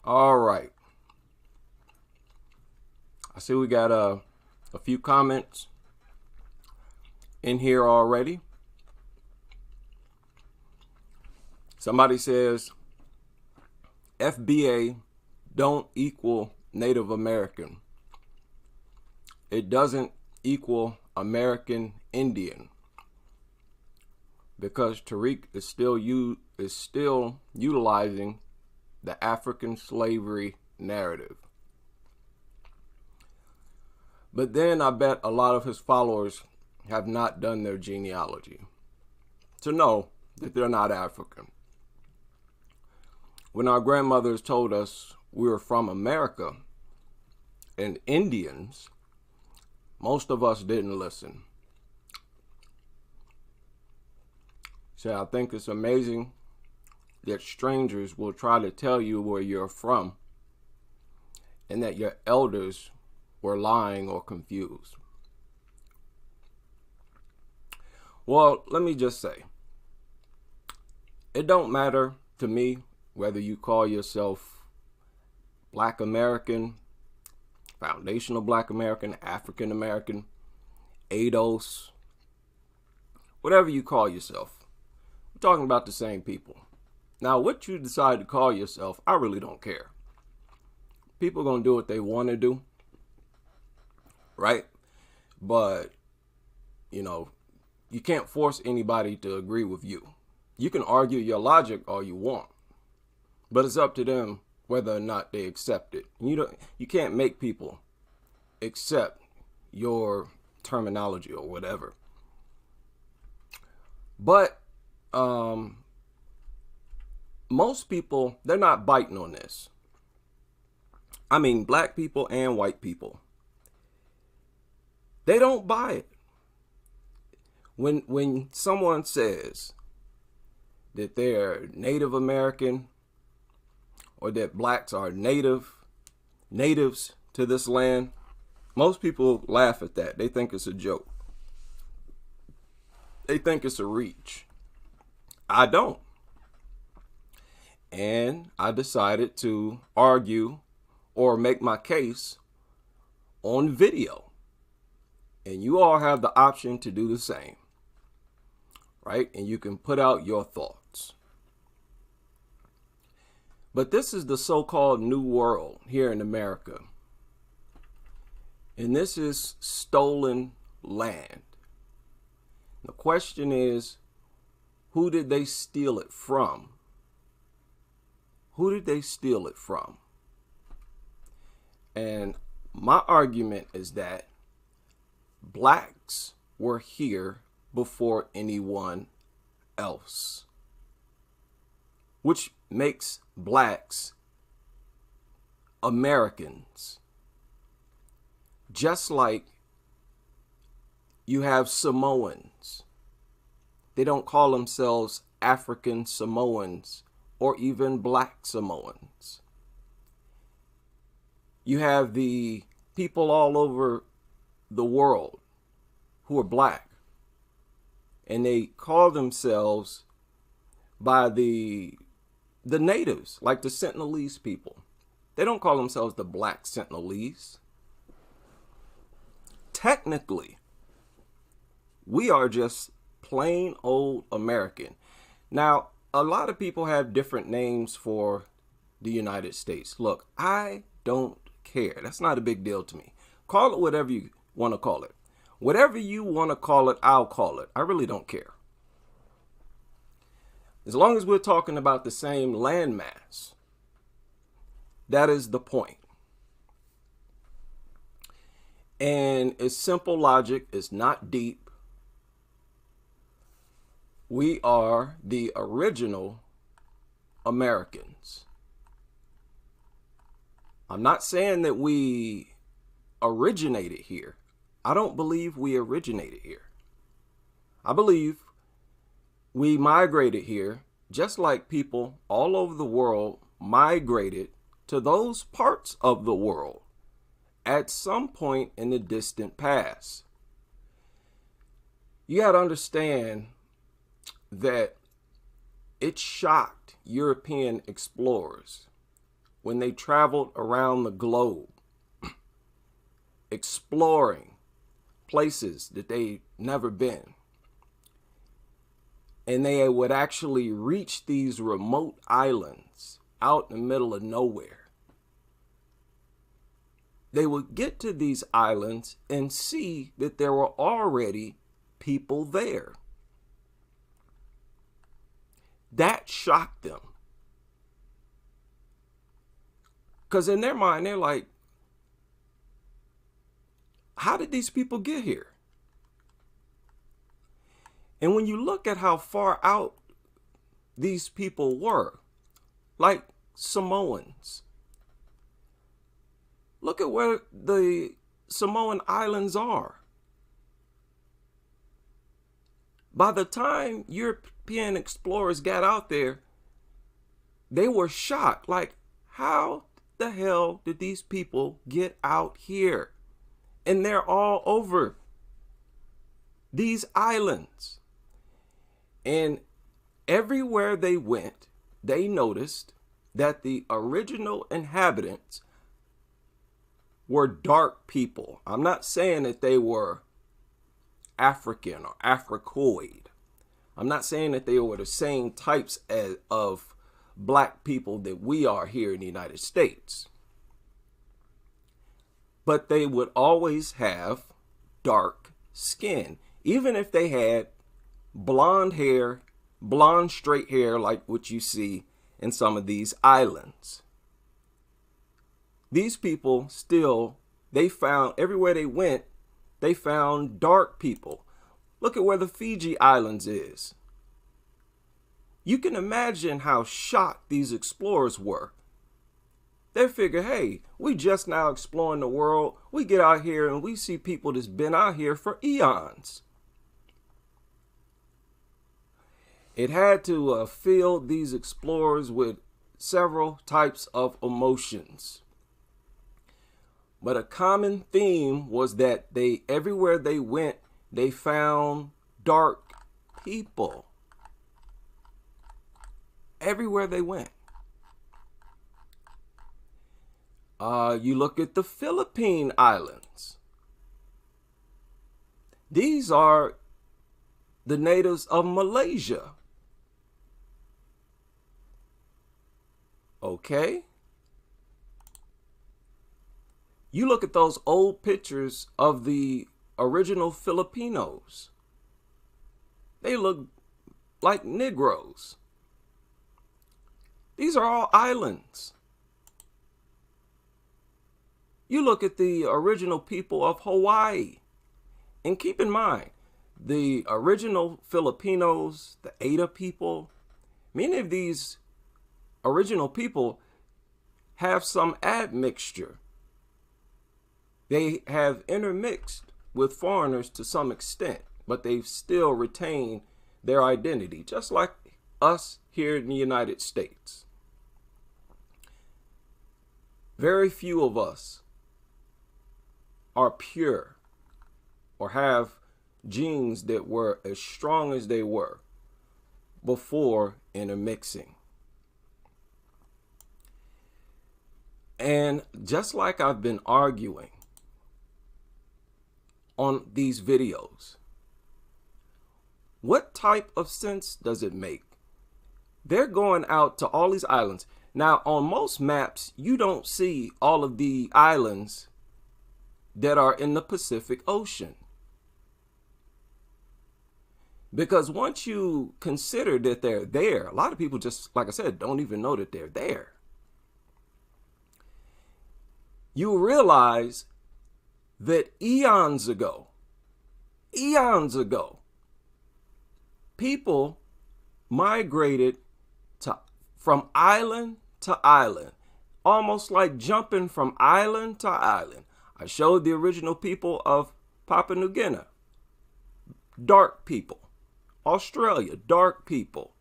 All right. I see we got a few comments in here already. Somebody says FBA don't equal Native American. It doesn't equal American Indian because Tariq is still utilizing the African slavery narrative. But then I bet a lot of his followers have not done their genealogy to know that they're not African. When our grandmothers told us we were from America and Indians, most of us didn't listen. So I think it's amazing that strangers will try to tell you where you're from and that your elders were lying or confused. Well, let me just say, it don't matter to me whether you call yourself Black American, Foundational Black American, African American, ADOS, whatever you call yourself. We're talking about the same people. Now, what you decide to call yourself, I really don't care. People are going to do what they want to do, right? But, you can't force anybody to agree with you. You can argue your logic all you want, but it's up to them whether or not they accept it. You can't make people accept your terminology or whatever. But most people, they're not biting on this. I mean, black people and white people. They don't buy it. When someone says that they're Native American or that blacks are natives to this land, most people laugh at that. They think it's a joke. They think it's a reach. I don't. And I decided to argue or make my case on video. And you all have the option to do the same, right? And you can put out your thoughts. But this is the so-called New World here in America. And this is stolen land. The question is, who did they steal it from? Who did they steal it from? And my argument is that blacks were here before anyone else, which makes blacks Americans. Just like you have Samoans. They don't call themselves African Samoans or even Black Samoans. You have the people all over the world who are black, and they call themselves by the natives, like the Sentinelese people. They don't call themselves the Black Sentinelese. Technically, we are just plain old American. Now, a lot of people have different names for the United States. Look, I don't care. That's not a big deal to me. Call it whatever you want to call it. Whatever you want to call it, I'll call it. I really don't care. As long as we're talking about the same landmass, that is the point. And it's simple logic. It's not deep. We are the original Americans. I'm not saying that we originated here. I don't believe we originated here. I believe we migrated here just like people all over the world migrated to those parts of the world at some point in the distant past. You got to understand that it shocked European explorers when they traveled around the globe, exploring places that they'd never been. And they would actually reach these remote islands out in the middle of nowhere. They would get to these islands and see that there were already people there. That shocked them. Because in their mind, they're like, how did these people get here? And when you look at how far out these people were, like Samoans, look at where the Samoan Islands are. By the time European explorers got out there, they were shocked. Like, how the hell did these people get out here? And they're all over these islands. And everywhere they went, they noticed that the original inhabitants were dark people. I'm not saying that they were African or Africoid. I'm not saying that they were the same types of black people that we are here in the United States. But they would always have dark skin, even if they had blonde hair, blonde straight hair like what you see in some of these islands. These people still, they found, everywhere they went, they found dark people. Look at where the Fiji Islands is. You can imagine how shocked these explorers were. They figure, hey, we just now exploring the world. We get out here and we see people that's been out here for eons. It had to fill these explorers with several types of emotions. But a common theme was that everywhere they went, they found dark people. Everywhere they went. You look at the Philippine Islands. These are the natives of Malaysia. Okay. You look at those old pictures of the original Filipinos. They look like Negroes. These are all islands. You look at the original people of Hawaii. And keep in mind, the original Filipinos, the Ada people, many of these original people have some admixture. They have intermixed with foreigners to some extent, but they've still retained their identity, just like us here in the United States. Very few of us are pure or have genes that were as strong as they were before intermixing. And just like I've been arguing on these videos, what type of sense does it make? They're going out to all these islands. Now, on most maps, you don't see all of the islands that are in the Pacific Ocean. Because once you consider that they're there, a lot of people just, like I said, don't even know that they're there. You realize that eons ago, people migrated from island to island, almost like jumping from island to island. I showed the original people of Papua New Guinea, dark people. Australia, dark people.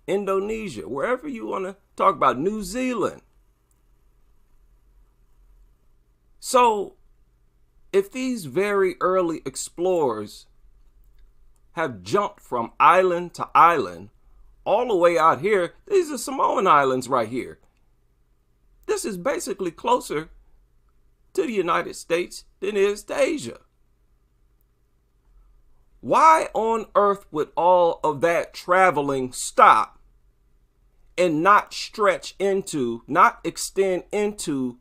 Indonesia, wherever you want to talk about, New Zealand. So, if these very early explorers have jumped from island to island, all the way out here, these are Samoan Islands right here. this is basically closer to the United States than it is to Asia. Why on earth would all of that traveling stop and not stretch into, not extend into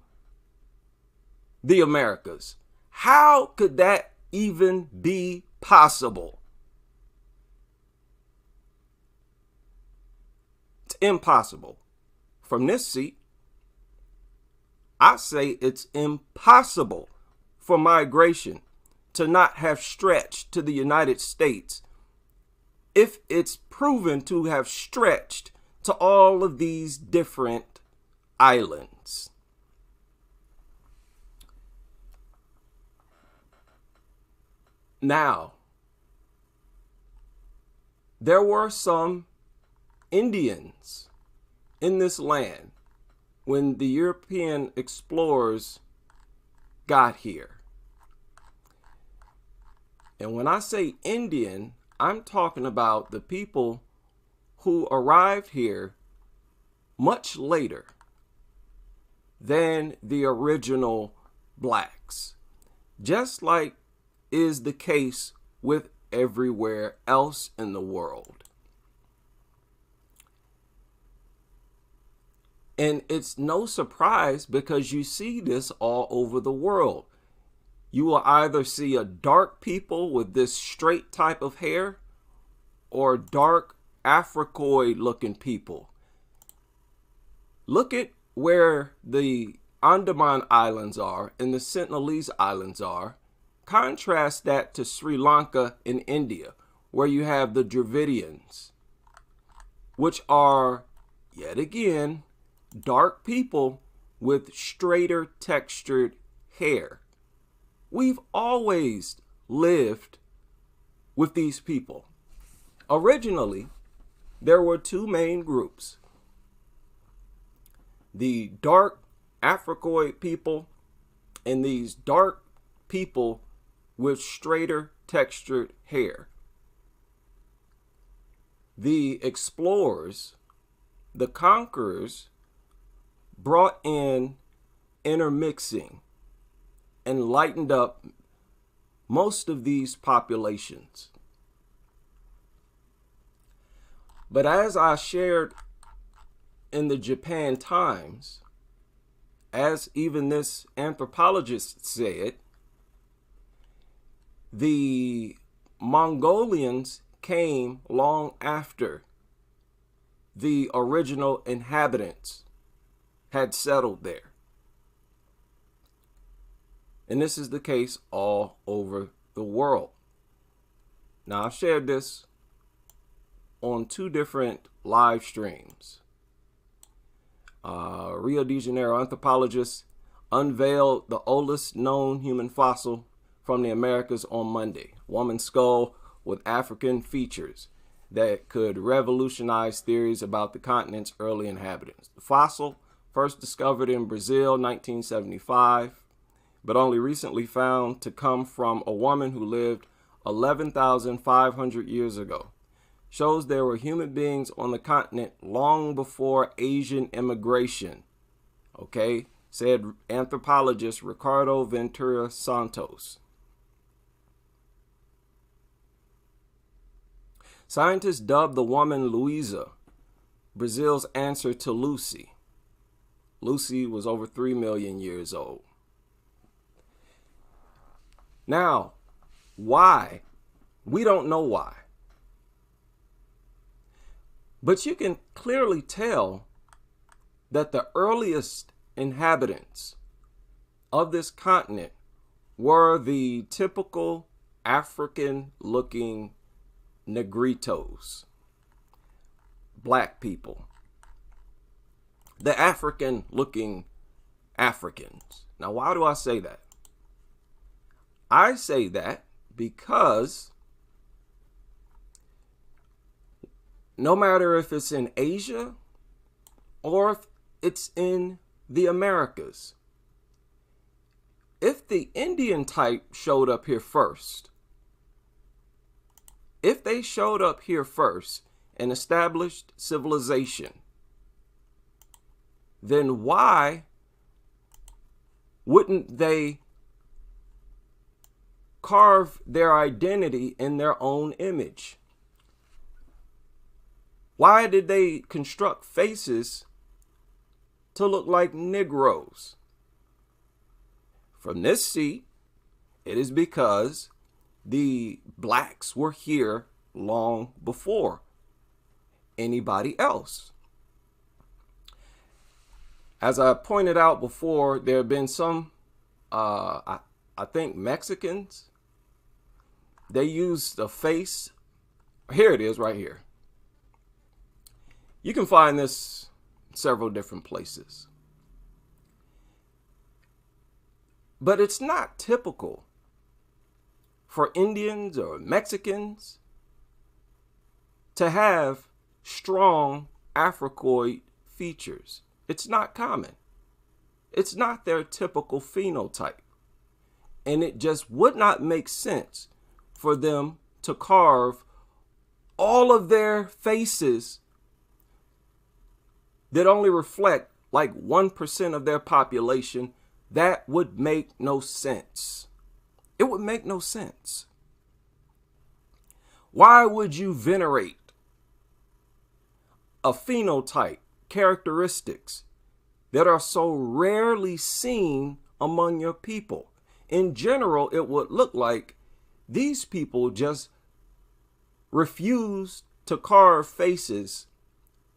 the Americas? How could that even be possible? It's impossible. From this seat, I say it's impossible for migration to not have stretched to the United States if it's proven to have stretched to all of these different islands. Now, there were some Indians in this land when the European explorers got here. And when I say Indian, I'm talking about the people who arrived here much later than the original blacks, just like is the case with everywhere else in the world. And it's no surprise because you see this all over the world. You will either see a dark people with this straight type of hair or dark Africoid looking people. Look at where the Andaman Islands are and the Sentinelese Islands are. Contrast that to Sri Lanka and India, where you have the Dravidians, which are, yet again, dark people with straighter textured hair. We've always lived with these people. Originally, there were two main groups: the dark Africoid people and these dark people with straighter textured hair. The explorers, the conquerors, brought in intermixing and lightened up most of these populations. But as I shared in the Japan Times, as even this anthropologist said, the Mongolians came long after the original inhabitants had settled there. And this is the case all over the world. Now, I've shared this on two different live streams. Rio de Janeiro anthropologists unveiled the oldest known human fossil from the Americas on Monday. Woman's skull with African features that could revolutionize theories about the continent's early inhabitants. The fossil, first discovered in Brazil, 1975, but only recently found to come from a woman who lived 11,500 years ago, shows there were human beings on the continent long before Asian immigration, okay, said anthropologist Ricardo Ventura Santos. Scientists dubbed the woman Luisa, Brazil's answer to Lucy. Lucy was over 3 million years old. Now, why? We don't know why. But you can clearly tell that the earliest inhabitants of this continent were the typical African-looking negritos, black people, the African-looking Africans. Now, why do I say that? I say that because no matter if it's in Asia or if it's in the Americas, if the Indian type showed up here first, if they showed up here first and established civilization, then why wouldn't they carve their identity in their own image? Why did they construct faces to look like Negroes? From this seat, it is because the blacks were here long before anybody else. As I pointed out before, there have been some, I think Mexicans, they used a face. Here it is right here. You can find this in several different places. But it's not typical for Indians or Mexicans to have strong Africoid features. It's not common. It's not their typical phenotype. And it just would not make sense for them to carve all of their faces that only reflect like 1% of their population. That would make no sense. It would make no sense. Why would you venerate a phenotype, characteristics that are so rarely seen among your people? In general, it would look like these people just refuse to carve faces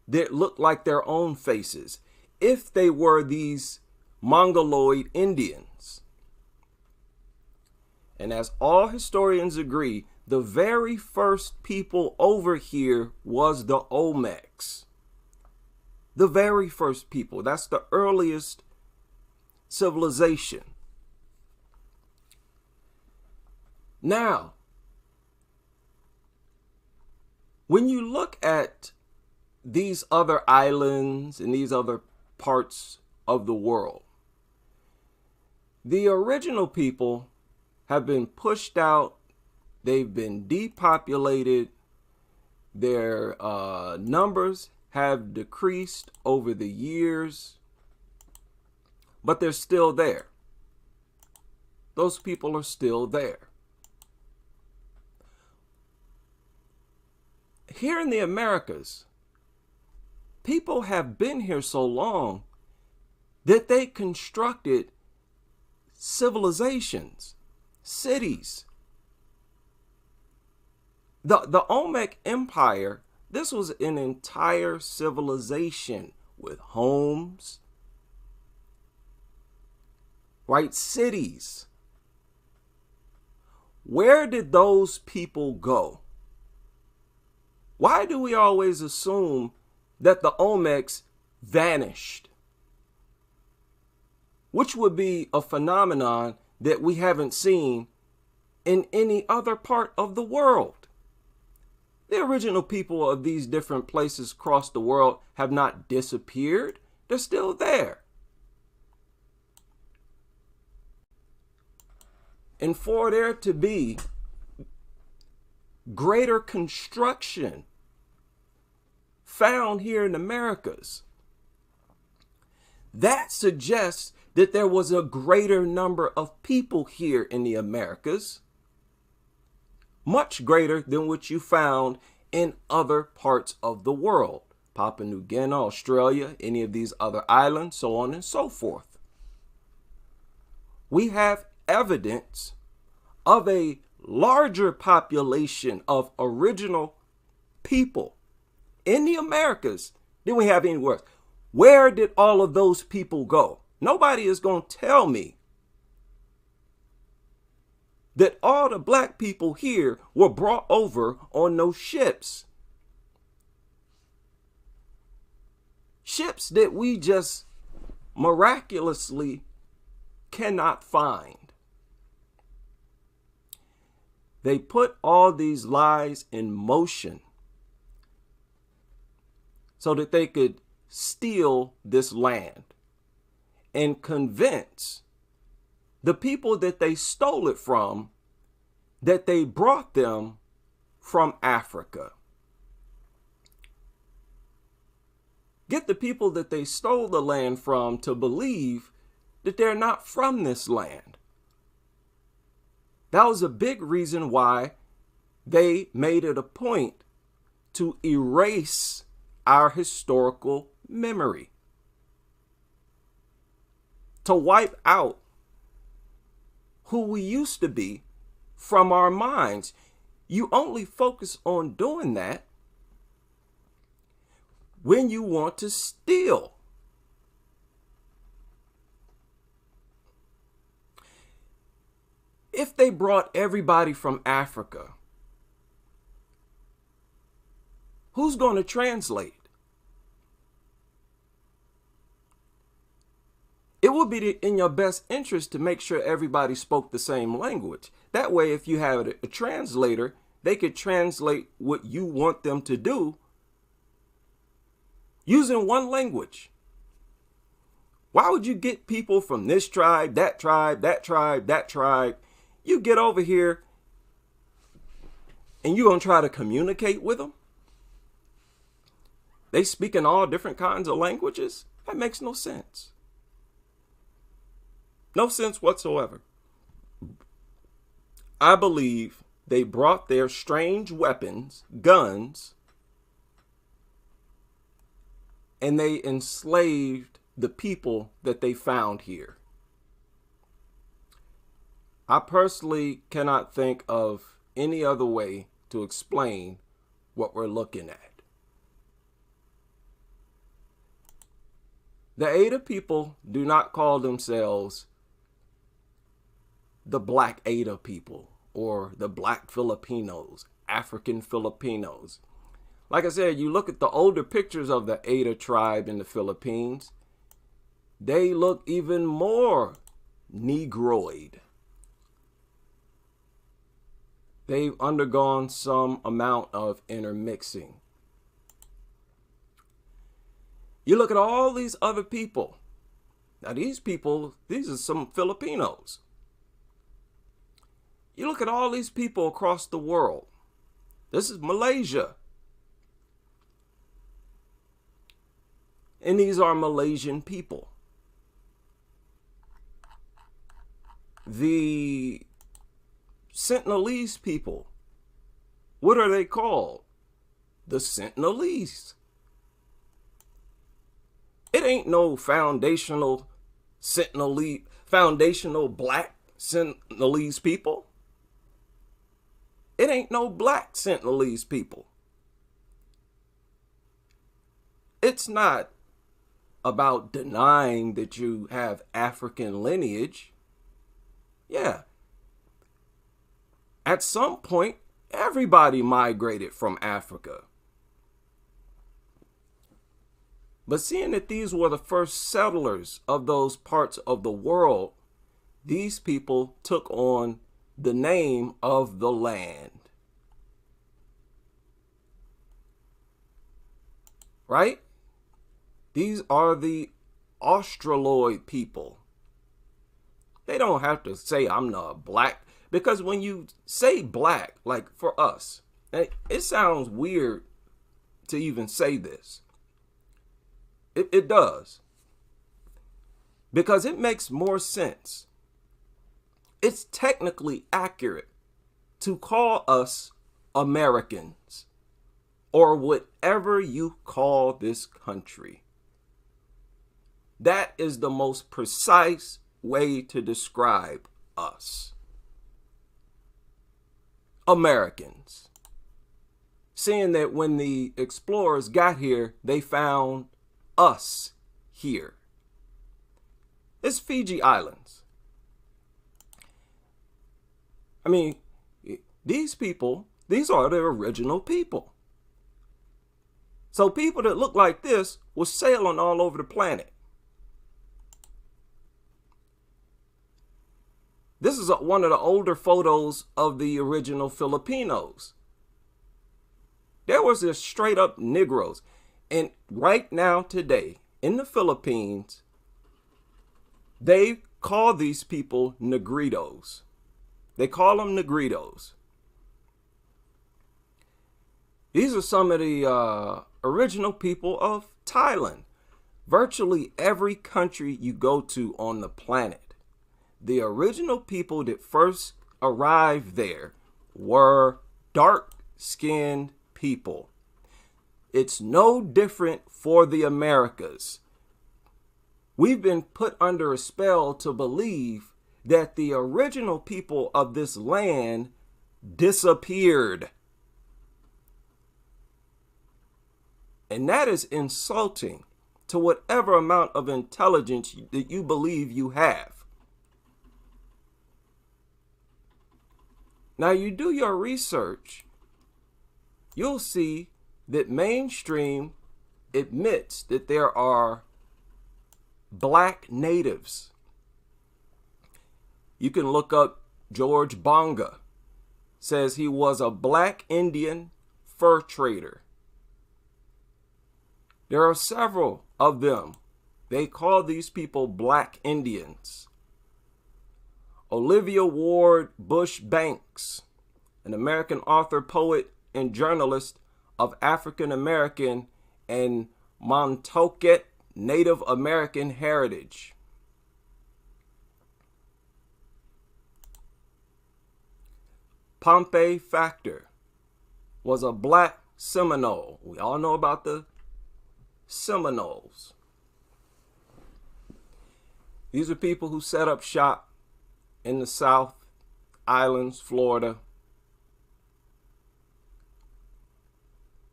that look like their own faces if they were these Mongoloid Indians. And as all historians agree, the very first people over here was the Olmecs. The very first people. That's the earliest civilization. Now, when you look at these other islands and these other parts of the world, the original people have been pushed out. They've been depopulated. Their numbers have decreased over the years, but they're still there. Those people are still there. Here in the Americas, people have been here so long that they constructed civilizations, cities. The Olmec Empire, this was an entire civilization with homes, right? Cities. Where did those people go? Why do we always assume that the Olmecs vanished? Which would be a phenomenon that we haven't seen in any other part of the world. The original people of these different places across the world have not disappeared. They're still there. And for there to be greater construction found here in Americas, that suggests that there was a greater number of people here in the Americas, much greater than what you found in other parts of the world. Papua New Guinea, Australia, any of these other islands, so on and so forth. We have evidence of a larger population of original people in the Americas than we have anywhere else. Where did all of those people go? Nobody is going to tell me that all the black people here were brought over on those ships. Ships that we just miraculously cannot find. They put all these lies in motion so that they could steal this land and convince the people that they stole it from that they brought them from Africa. Get the people that they stole the land from to believe that they're not from this land. That was a big reason why they made it a point to erase our historical memory, to wipe out who we used to be from our minds. You only focus on doing that when you want to steal. If they brought everybody from Africa, who's going to translate? It would be in your best interest to make sure everybody spoke the same language. That way, if you have a translator, they could translate what you want them to do using one language. Why would you get people from this tribe, that tribe, that tribe, that tribe? You get over here and you're going to try to communicate with them? They speak in all different kinds of languages? That makes no sense. No sense whatsoever. I believe they brought their strange weapons, guns, and they enslaved the people that they found here. I personally cannot think of any other way to explain what we're looking at. The Ada people do not call themselves the Black Ada people or the Black Filipinos, African Filipinos. Like I said, you look at the older pictures of the Ada tribe in the Philippines, they look even more Negroid. They've undergone some amount of intermixing. You look at all these other people. Now these people, these are some Filipinos. You look at all these people across the world. This is Malaysia. And these are Malaysian people. The Sentinelese people, what are they called? The Sentinelese. It ain't no foundational black Sentinelese people. It ain't no black Sentinelese people. It's not about denying that you have African lineage. Yeah. At some point, everybody migrated from Africa. But seeing that these were the first settlers of those parts of the world, these people took on the name of the land. Right? These are the Australoid people. They don't have to say I'm not black, because when you say black, like for us, it sounds weird to even say this. It does. Because it makes more sense. It's technically accurate to call us Americans, or whatever you call this country. That is the most precise way to describe us. Americans. Seeing that when the explorers got here, they found us here. It's Fiji Islands. I mean, these people, these are the original people. So people that look like this were sailing all over the planet. This is one of the older photos of the original Filipinos. There was this straight up Negroes. And right now, today, in the Philippines, they call these people Negritos. They call them Negritos. These are some of the original people of Thailand. Virtually every country you go to on the planet, the original people that first arrived there were dark-skinned people. It's no different for the Americas. We've been put under a spell to believe that the original people of this land disappeared. And that is insulting to whatever amount of intelligence that you believe you have. Now, you do your research, you'll see that mainstream admits that there are black natives. You can look up George Bonga, says he was a black Indian fur trader. There are several of them. They call these people black Indians. Olivia Ward Bush Banks, an American author, poet, and journalist of African American and Montaukett Native American heritage. Pompey Factor was a black Seminole. We all know about the Seminoles. These are people who set up shop in the South Islands, Florida.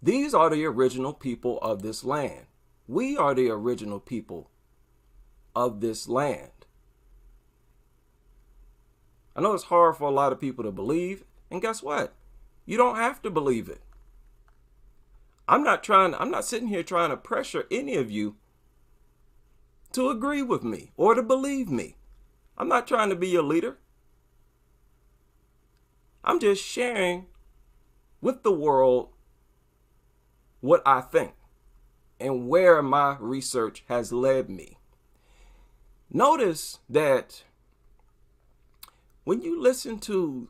These are the original people of this land. We are the original people of this land. I know it's hard for a lot of people to believe, and guess what? You don't have to believe it. I'm not sitting here trying to pressure any of you to agree with me or to believe me. I'm not trying to be your leader. I'm just sharing with the world what I think and where my research has led me. Notice that when you listen to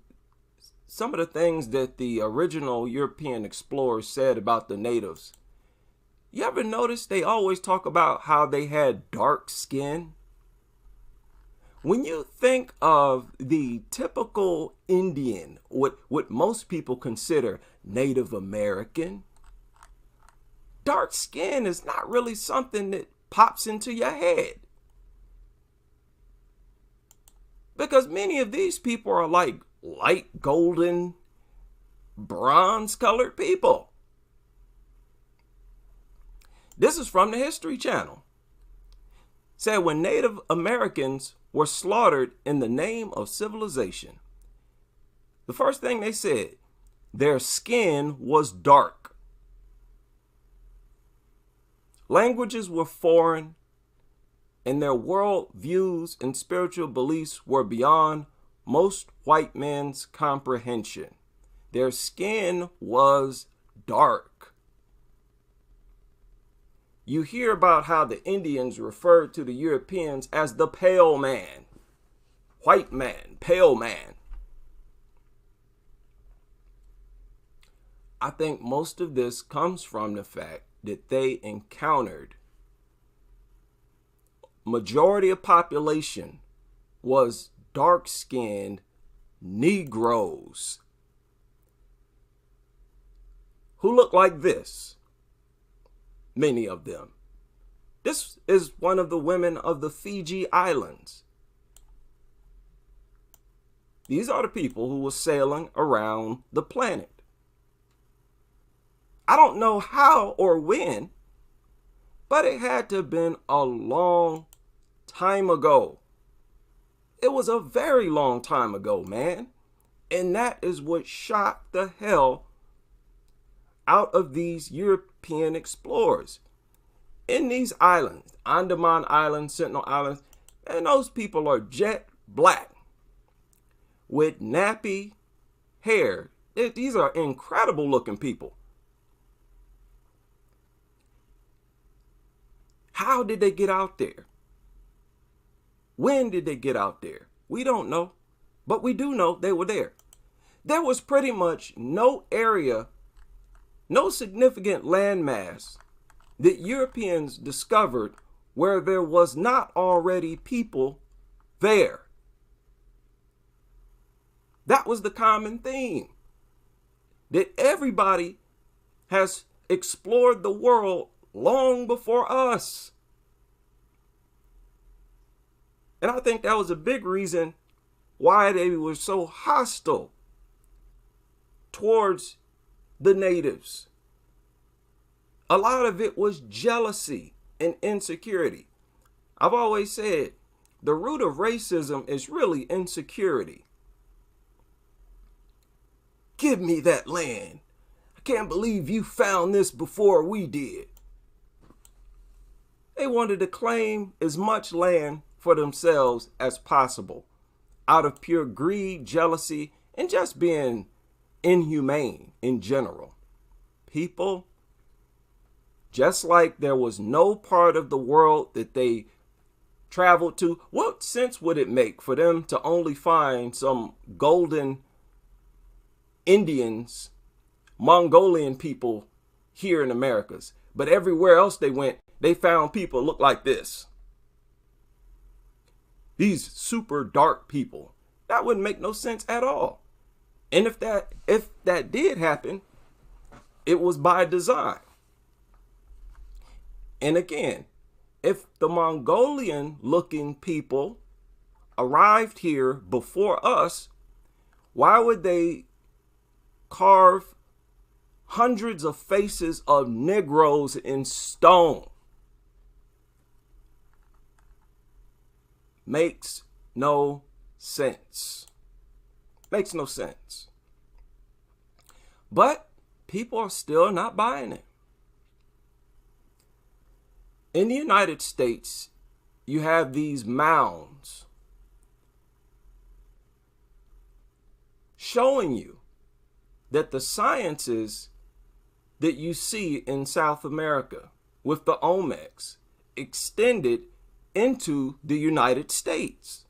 some of the things that the original European explorers said about the natives, you ever notice they always talk about how they had dark skin? When you think of the typical Indian, what most people consider Native American, dark skin is not really something that pops into your head. Because many of these people are like light golden, bronze colored people. This is from the History Channel. Said when Native Americans were slaughtered in the name of civilization, the first thing they said, their skin was dark. Languages were foreign, and their world views and spiritual beliefs were beyond most white men's comprehension. Their skin was dark. You hear about how the Indians referred to the Europeans as the pale man, white man, pale man. I think most of this comes from the fact that they encountered majority of population was dark-skinned Negroes who look like this. Many of them. This is one of the women of the Fiji Islands. These are the people who were sailing around the planet. I don't know how or when, but it had to have been a long time ago. It was a very long time ago, man. And that is what shocked the hell out of these European explorers. In these islands, Andaman Islands, Sentinel Islands, and those people are jet black with nappy hair. These are incredible looking people. How did they get out there? When did they get out there? We don't know, but we do know they were there. There was pretty much no area, no significant landmass that Europeans discovered where there was not already people there. That was the common theme. That everybody has explored the world long before us. And I think that was a big reason why they were so hostile towards the natives. A lot of it was jealousy and insecurity. I've always said the root of racism is really insecurity. Give me that land. I can't believe you found this before we did. They wanted to claim as much land for themselves as possible out of pure greed, jealousy, and just being inhumane in general. People, just like there was no part of the world that they traveled to, what sense would it make for them to only find some golden Indians, Mongolian people here in Americas, but everywhere else they went, they found people look like this. These super dark people. That wouldn't make no sense at all. And if that did happen, it was by design. And again, if the Mongolian looking people arrived here before us, why would they carve hundreds of faces of Negroes in stone? Makes no sense. Makes no sense. But people are still not buying it. In the United States, you have these mounds showing you that the sciences that you see in South America with the Olmecs extended into the United States.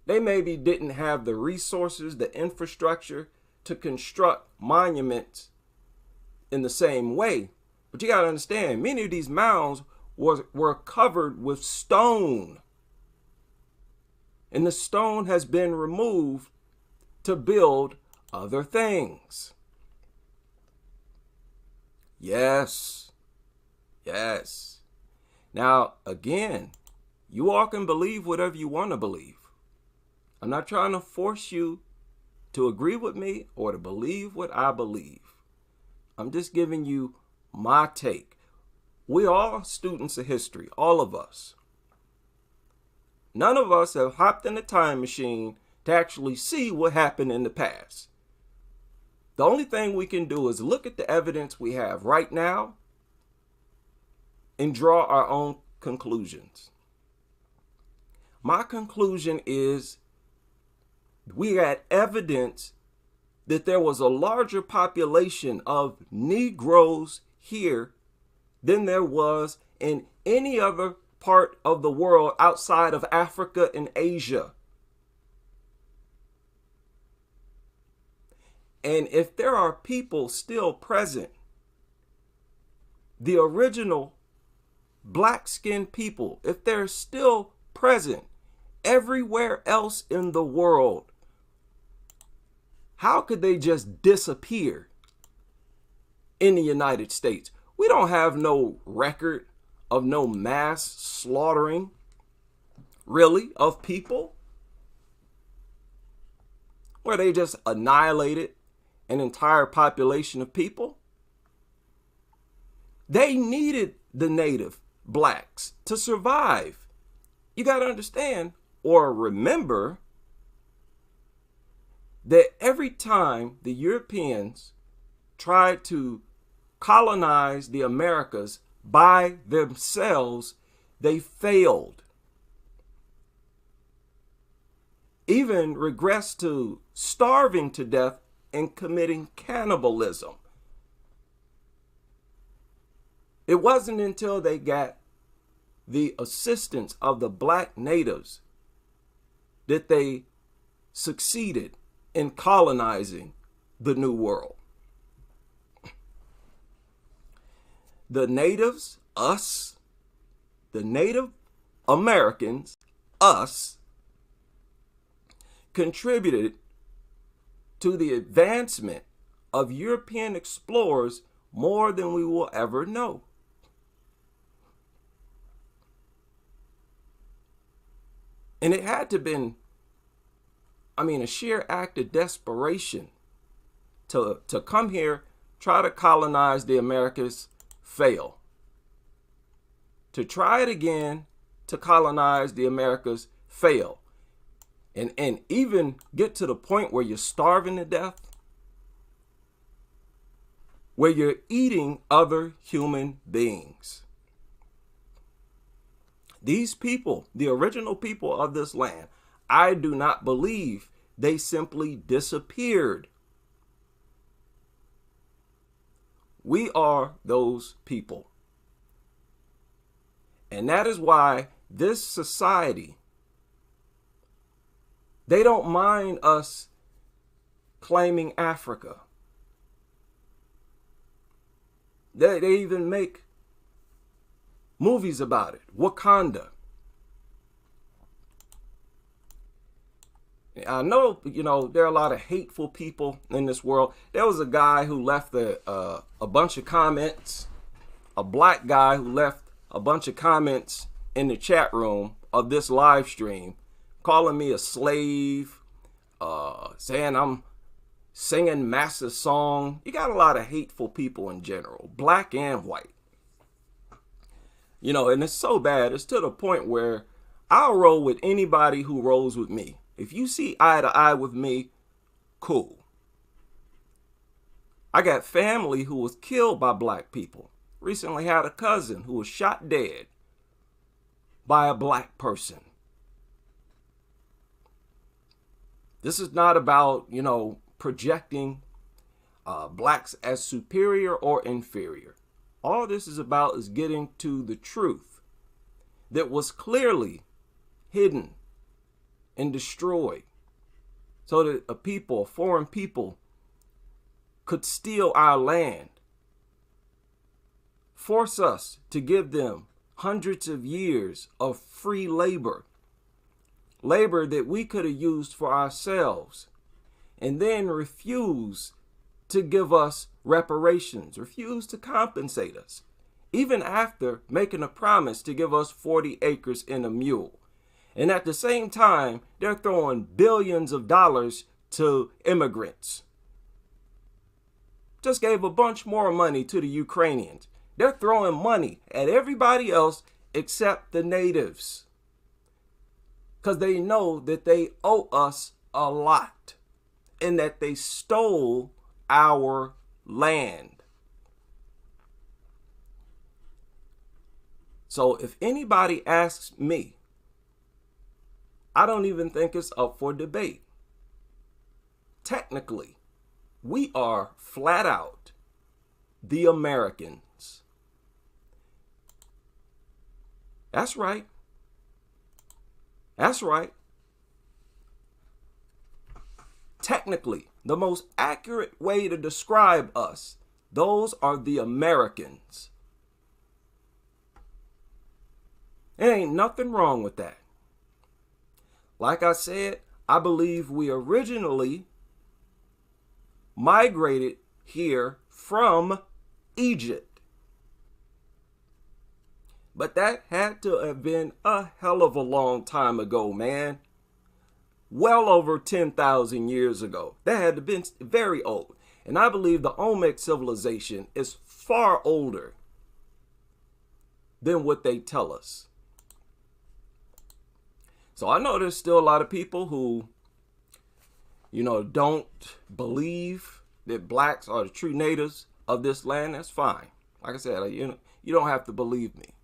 They maybe didn't have the resources, the infrastructure to construct monuments in the same way. But you got to understand, many of these mounds were covered with stone. And the stone has been removed to build other things. Yes. Yes. Now, again, you all can believe whatever you want to believe. I'm not trying to force you to agree with me or to believe what I believe. I'm just giving you my take. We are students of history, all of us. None of us have hopped in a time machine to actually see what happened in the past. The only thing we can do is look at the evidence we have right now and draw our own conclusions. My conclusion is we had evidence that there was a larger population of Negroes here than there was in any other part of the world outside of Africa and Asia. And if there are people still present, the original black-skinned people, if they're still present everywhere else in the world, how could they just disappear in the United States? We don't have no record of no mass slaughtering, really, of people, where they just annihilated an entire population of people. They needed the native blacks to survive. You got to understand or remember that every time the Europeans tried to colonize the Americas by themselves, they failed. Even regressed to starving to death and committing cannibalism. It wasn't until they got the assistance of the black natives that they succeeded in colonizing the New World. The natives, us, the Native Americans, us, contributed to the advancement of European explorers more than we will ever know. And it had to have been, a sheer act of desperation to come here, try to colonize the Americas, fail. To try it again, to colonize the Americas, fail. And even get to the point where you're starving to death, where you're eating other human beings. These people, the original people of this land, I do not believe they simply disappeared. We are those people. And that is why this society, they don't mind us claiming Africa. They even make movies about it. Wakanda. I know, there are a lot of hateful people in this world. There was a guy who left a bunch of comments, a black guy who left a bunch of comments in the chat room of this live stream, calling me a slave, saying I'm singing massive song. You got a lot of hateful people in general, black and white. And it's so bad. It's to the point where I'll roll with anybody who rolls with me. If you see eye to eye with me, cool. I got family who was killed by black people. Recently had a cousin who was shot dead by a black person. This is not about, projecting blacks as superior or inferior. All this is about is getting to the truth that was clearly hidden and destroyed so that a foreign people, could steal our land, force us to give them hundreds of years of free labor that we could have used for ourselves, and then refuse to give us reparations, refuse to compensate us, even after making a promise to give us 40 acres and a mule. And at the same time, they're throwing billions of dollars to immigrants. Just gave a bunch more money to the Ukrainians. They're throwing money at everybody else except the natives, because they know that they owe us a lot and that they stole our land. So if anybody asks me, I don't even think it's up for debate. Technically, we are flat out the Americans. That's right. That's right. Technically, the most accurate way to describe us, those are the Americans. There ain't nothing wrong with that. Like I said, I believe we originally migrated here from Egypt. But that had to have been a hell of a long time ago, man. Well over 10,000 years ago. That had to have been very old. And I believe the Olmec civilization is far older than what they tell us. So I know there's still a lot of people who, don't believe that blacks are the true natives of this land. That's fine. Like I said, you don't have to believe me.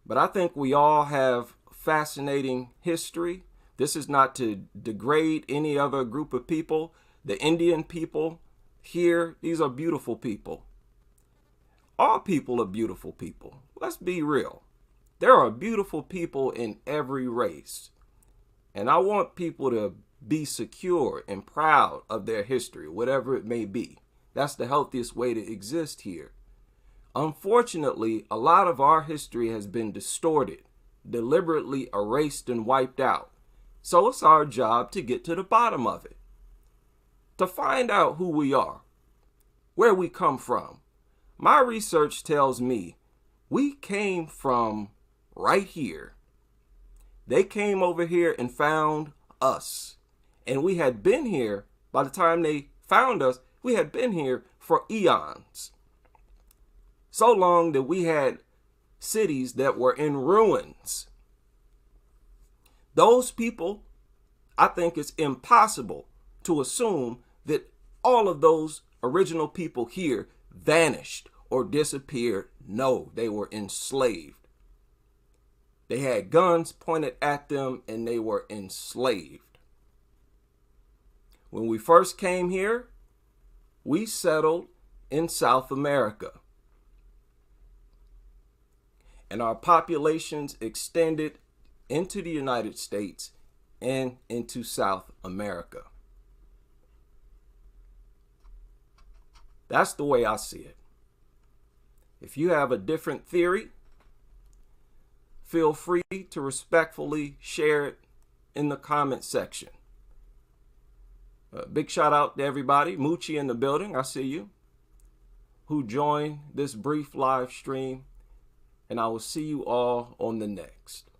But I think we all have fascinating history. This is not to degrade any other group of people. The Indian people here, these are beautiful people. All people are beautiful people. Let's be real. There are beautiful people in every race. And I want people to be secure and proud of their history, whatever it may be. That's the healthiest way to exist here. Unfortunately, a lot of our history has been distorted, deliberately erased and wiped out. So it's our job to get to the bottom of it, to find out who we are, where we come from. My research tells me we came from right here. They came over here and found us. And we had been here, by the time they found us, we had been here for eons. So long that we had cities that were in ruins. Those people, I think it's impossible to assume that all of those original people here vanished or disappeared. No, they were enslaved. They had guns pointed at them and they were enslaved. When we first came here, we settled in South America. And our populations extended into the United States and into South America. That's the way I see it. If you have a different theory, feel free to respectfully share it in the comment section. Big shout out to everybody, Moochie in the building, I see you, who joined this brief live stream, and I will see you all on the next.